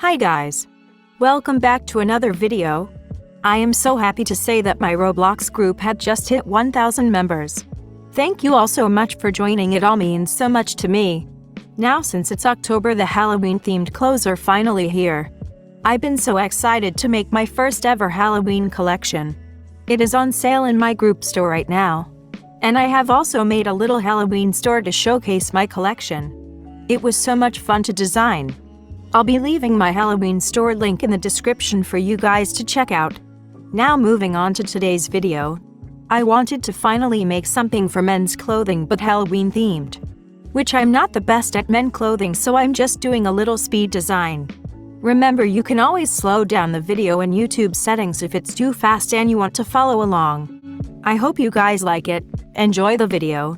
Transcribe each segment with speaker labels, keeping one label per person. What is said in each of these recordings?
Speaker 1: Hi guys! Welcome back to another video. I am so happy to say that my Roblox group had just hit 1,000 members. Thank you all so much for joining, it all means so much to me. Now since it's October, the Halloween themed clothes are finally here. I've been so excited to make my first ever Halloween collection. It is on sale in my group store right now. And I have also made a little Halloween store to showcase my collection. It was so much fun to design. I'll be leaving my Halloween store link in the description for you guys to check out. Now moving on to today's video. I wanted to finally make something for men's clothing but Halloween themed. Which I'm not the best at men clothing, so I'm just doing a little speed design. Remember, you can always slow down the video in YouTube settings if it's too fast and you want to follow along. I hope you guys like it. Enjoy the video.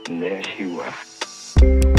Speaker 2: And there she was.